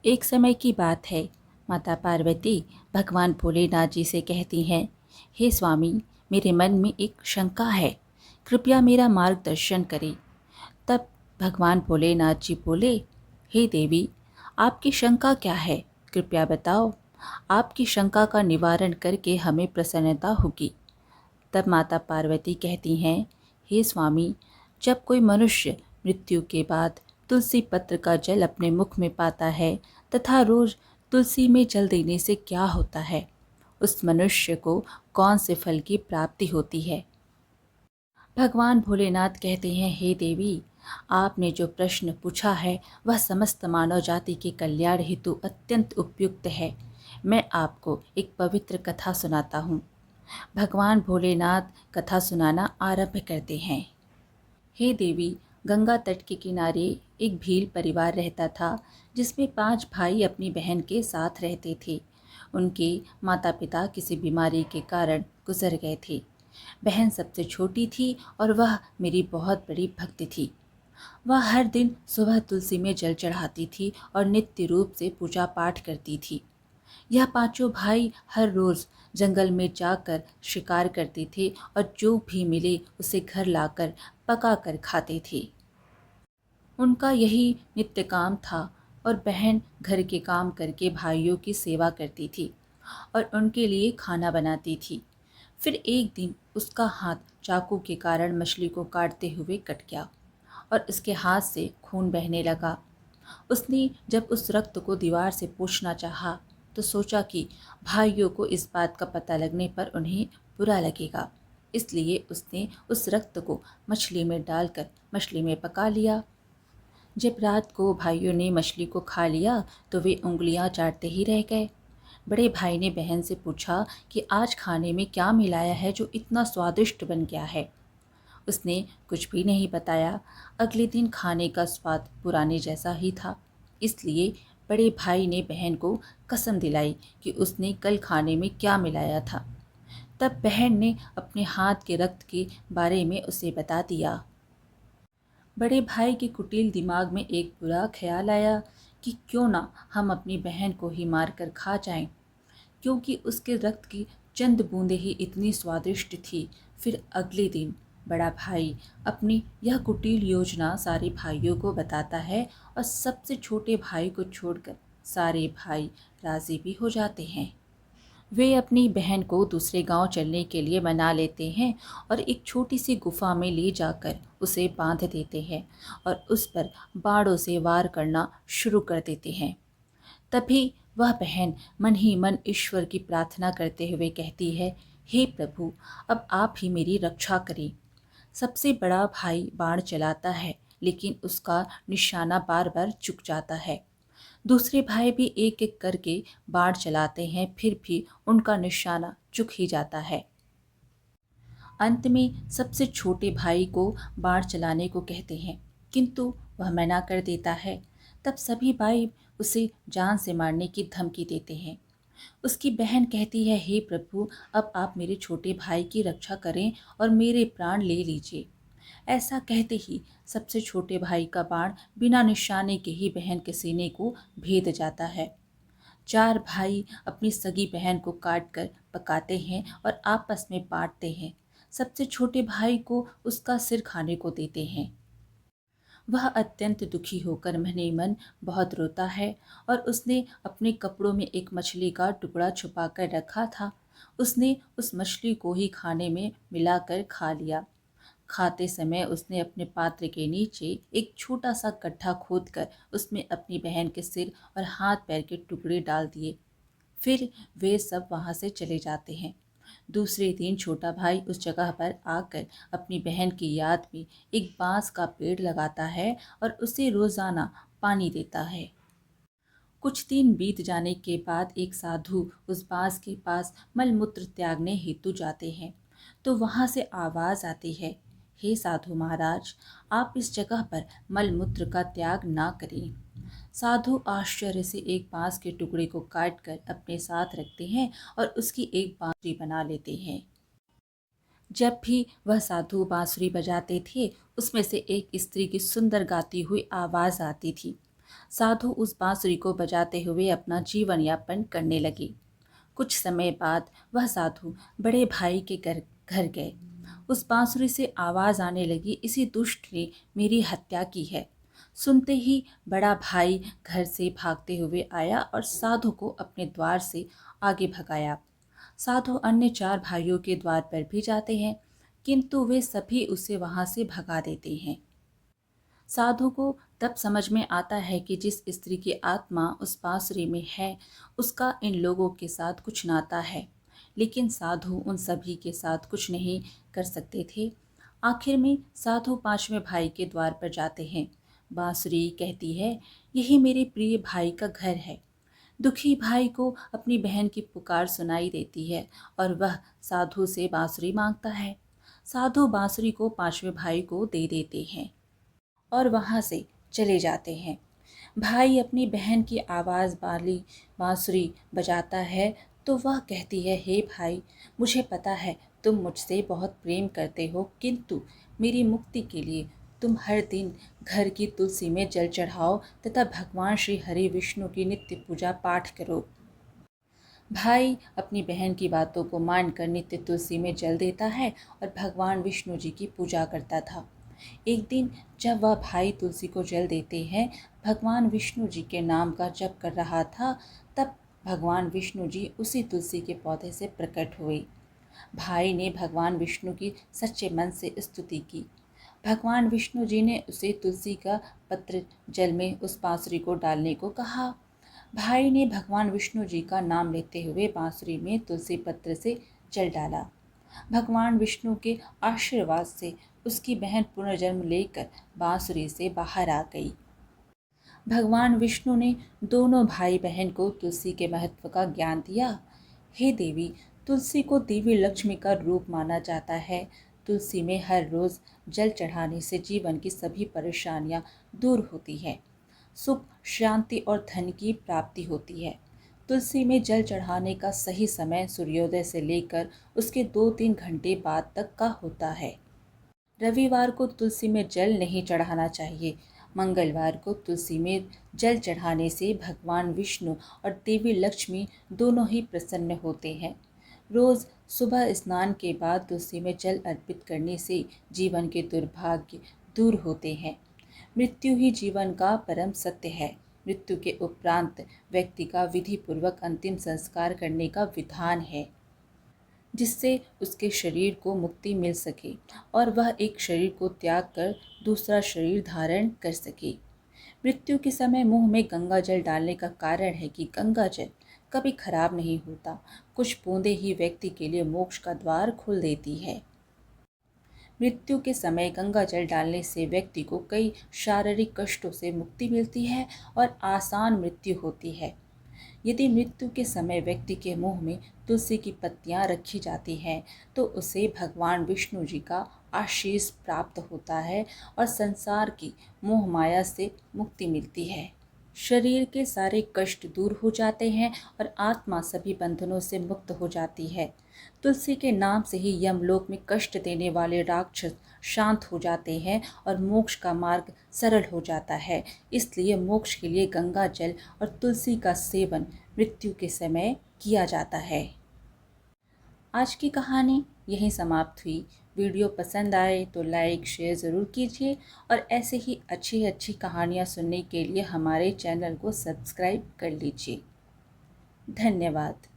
एक समय की बात है। माता पार्वती भगवान भोलेनाथ जी से कहती हैं, हे स्वामी, मेरे मन में एक शंका है, कृपया मेरा मार्गदर्शन करें। तब भगवान भोलेनाथ जी बोले, हे देवी, आपकी शंका क्या है, कृपया बताओ। आपकी शंका का निवारण करके हमें प्रसन्नता होगी। तब माता पार्वती कहती हैं, हे स्वामी, जब कोई मनुष्य मृत्यु के बाद तुलसी पत्र का जल अपने मुख में पाता है तथा रोज तुलसी में जल देने से क्या होता है, उस मनुष्य को कौन से फल की प्राप्ति होती है। भगवान भोलेनाथ कहते हैं, हे देवी, आपने जो प्रश्न पूछा है वह समस्त मानव जाति के कल्याण हेतु अत्यंत उपयुक्त है। मैं आपको एक पवित्र कथा सुनाता हूँ। भगवान भोलेनाथ कथा सुनाना आरंभ करते हैं। हे देवी, गंगा तट के किनारे एक भील परिवार रहता था, जिसमें 5 भाई अपनी बहन के साथ रहते थे। उनके माता पिता किसी बीमारी के कारण गुजर गए थे। बहन सबसे छोटी थी और वह मेरी बहुत बड़ी भक्त थी। वह हर दिन सुबह तुलसी में जल चढ़ाती थी और नित्य रूप से पूजा पाठ करती थी। यह पांचों भाई हर रोज जंगल में जाकर शिकार करते थे और जो भी मिले उसे घर लाकर पका कर खाते थे। उनका यही नित्य काम था और बहन घर के काम करके भाइयों की सेवा करती थी और उनके लिए खाना बनाती थी। फिर एक दिन उसका हाथ चाकू के कारण मछली को काटते हुए कट गया और उसके हाथ से खून बहने लगा। उसने जब उस रक्त को दीवार से पोंछना चाहा तो सोचा कि भाइयों को इस बात का पता लगने पर उन्हें बुरा लगेगा, इसलिए उसने उस रक्त को मछली में डालकर मछली में पका लिया। जब रात को भाइयों ने मछली को खा लिया तो वे उंगलियां चाटते ही रह गए। बड़े भाई ने बहन से पूछा कि आज खाने में क्या मिलाया है जो इतना स्वादिष्ट बन गया है। उसने कुछ भी नहीं बताया। अगले दिन खाने का स्वाद पुराने जैसा ही था, इसलिए बड़े भाई ने बहन को कसम दिलाई कि उसने कल खाने में क्या मिलाया था। तब बहन ने अपने हाथ के रक्त के बारे में उसे बता दिया। बड़े भाई के कुटिल दिमाग में एक बुरा ख्याल आया कि क्यों ना हम अपनी बहन को ही मार कर खा जाएं, क्योंकि उसके रक्त की चंद बूंदें ही इतनी स्वादिष्ट थी। फिर अगले दिन बड़ा भाई अपनी यह कुटिल योजना सारे भाइयों को बताता है और सबसे छोटे भाई को छोड़कर सारे भाई राजी भी हो जाते हैं। वे अपनी बहन को दूसरे गांव चलने के लिए मना लेते हैं और एक छोटी सी गुफा में ले जाकर उसे बांध देते हैं और उस पर बाणों से वार करना शुरू कर देते हैं। तभी वह बहन मन ही मन ईश्वर की प्रार्थना करते हुए कहती है, हे प्रभु, अब आप ही मेरी रक्षा करें। सबसे बड़ा भाई बाण चलाता है, लेकिन उसका निशाना बार बार चूक जाता है। दूसरे भाई भी एक एक करके बाण चलाते हैं, फिर भी उनका निशाना चूक ही जाता है। अंत में सबसे छोटे भाई को बाण चलाने को कहते हैं, किंतु वह मना कर देता है। तब सभी भाई उसे जान से मारने की धमकी देते हैं। उसकी बहन कहती है, हे प्रभु, अब आप मेरे छोटे भाई की रक्षा करें और मेरे प्राण ले लीजिए। ऐसा कहते ही सबसे छोटे भाई का बाण बिना निशाने के ही बहन के सीने को भेद जाता है। 4 भाई अपनी सगी बहन को काट कर पकाते हैं और आपस में बांटते हैं। सबसे छोटे भाई को उसका सिर खाने को देते हैं। वह अत्यंत दुखी होकर मन ही मन बहुत रोता है और उसने अपने कपड़ों में एक मछली का टुकड़ा छुपा कर रखा था। उसने उस मछली को ही खाने में मिलाकर खा लिया। खाते समय उसने अपने पात्र के नीचे एक छोटा सा गड्ढा खोदकर उसमें अपनी बहन के सिर और हाथ पैर के टुकड़े डाल दिए। फिर वे सब वहां से चले जाते हैं। दूसरे दिन छोटा भाई उस जगह पर आकर अपनी बहन की याद में एक बांस का पेड़ लगाता है और उसे रोजाना पानी देता है। कुछ दिन बीत जाने के बाद एक साधु उस बांस के पास मलमूत्र त्यागने हेतु जाते हैं, तो वहां से आवाज आती है, हे साधु महाराज, आप इस जगह पर मलमूत्र का त्याग ना करें। साधु आश्चर्य से एक बांस के टुकड़े को काट कर अपने साथ रखते हैं और उसकी एक बांसुरी बना लेते हैं। जब भी वह साधु बांसुरी बजाते थे, उसमें से एक स्त्री की सुंदर गाती हुई आवाज आती थी। साधु उस बांसुरी को बजाते हुए अपना जीवन यापन करने लगे। कुछ समय बाद वह साधु बड़े भाई के घर गए। उस बांसुरी से आवाज आने लगी, इसी दुष्ट ने मेरी हत्या की है। सुनते ही बड़ा भाई घर से भागते हुए आया और साधु को अपने द्वार से आगे भगाया। साधु अन्य 4 भाइयों के द्वार पर भी जाते हैं, किंतु वे सभी उसे वहां से भगा देते हैं। साधु को तब समझ में आता है कि जिस स्त्री की आत्मा उस बांसुरी में है, उसका इन लोगों के साथ कुछ नाता है, लेकिन साधु उन सभी के साथ कुछ नहीं कर सकते थे। आखिर में साधु 5वें भाई के द्वार पर जाते हैं। बांसुरी कहती है, यही मेरे प्रिय भाई का घर है। दुखी भाई को अपनी बहन की पुकार सुनाई देती है और वह साधु से बांसुरी मांगता है। साधु बांसुरी को 5वें भाई को दे देते हैं और वहाँ से चले जाते हैं। भाई अपनी बहन की आवाज़ वाली बांसुरी बजाता है तो वह कहती है, हे भाई, मुझे पता है तुम मुझसे बहुत प्रेम करते हो, किंतु मेरी मुक्ति के लिए तुम हर दिन घर की तुलसी में जल चढ़ाओ तथा भगवान श्री हरि विष्णु की नित्य पूजा पाठ करो। भाई अपनी बहन की बातों को मानकर नित्य तुलसी में जल देता है और भगवान विष्णु जी की पूजा करता था। एक दिन जब वह भाई तुलसी को जल देते हैं, भगवान विष्णु जी के नाम का जप कर रहा था, तब भगवान विष्णु जी उसी तुलसी के पौधे से प्रकट हुए। भाई ने भगवान विष्णु की सच्चे मन से स्तुति की। भगवान विष्णु जी ने उसे तुलसी का पत्र जल में उस बांसुरी को डालने को कहा। भाई ने भगवान विष्णु जी का नाम लेते हुए बांसुरी में तुलसी पत्र से जल डाला। भगवान विष्णु के आशीर्वाद से उसकी बहन पुनर्जन्म लेकर बांसुरी से बाहर आ गई। भगवान विष्णु ने दोनों भाई बहन को तुलसी के महत्व का ज्ञान दिया। हे देवी, तुलसी को देवी लक्ष्मी का रूप माना जाता है। तुलसी में हर रोज जल चढ़ाने से जीवन की सभी परेशानियां दूर होती है, सुख, शांति और धन की प्राप्ति होती है। तुलसी में जल चढ़ाने का सही समय सूर्योदय से लेकर उसके 2-3 घंटे बाद तक का होता है। रविवार को तुलसी में जल नहीं चढ़ाना चाहिए। मंगलवार को तुलसी में जल चढ़ाने से भगवान विष्णु और देवी लक्ष्मी दोनों ही प्रसन्न होते हैं। रोज सुबह स्नान के बाद तुलसी में जल अर्पित करने से जीवन के दुर्भाग्य दूर होते हैं। मृत्यु ही जीवन का परम सत्य है। मृत्यु के उपरांत व्यक्ति का विधि पूर्वक अंतिम संस्कार करने का विधान है, जिससे उसके शरीर को मुक्ति मिल सके और वह एक शरीर को त्याग कर दूसरा शरीर धारण कर सके। मृत्यु के समय मुंह में गंगा जल डालने का कारण है कि गंगा जल कभी खराब नहीं होता। कुछ बूंदें ही व्यक्ति के लिए मोक्ष का द्वार खोल देती है। मृत्यु के समय गंगा जल डालने से व्यक्ति को कई शारीरिक कष्टों से मुक्ति मिलती है और आसान मृत्यु होती है। यदि मृत्यु के समय व्यक्ति के मुंह में तुलसी की पत्तियां रखी जाती हैं तो उसे भगवान विष्णु जी का आशीष प्राप्त होता है और संसार की मोह माया से मुक्ति मिलती है। शरीर के सारे कष्ट दूर हो जाते हैं और आत्मा सभी बंधनों से मुक्त हो जाती है। तुलसी के नाम से ही यमलोक में कष्ट देने वाले राक्षस शांत हो जाते हैं और मोक्ष का मार्ग सरल हो जाता है। इसलिए मोक्ष के लिए गंगा जल और तुलसी का सेवन मृत्यु के समय किया जाता है। आज की कहानी यहीं समाप्त हुई। वीडियो पसंद आए तो लाइक शेयर ज़रूर कीजिए और ऐसे ही अच्छी अच्छी कहानियाँ सुनने के लिए हमारे चैनल को सब्सक्राइब कर लीजिए। धन्यवाद।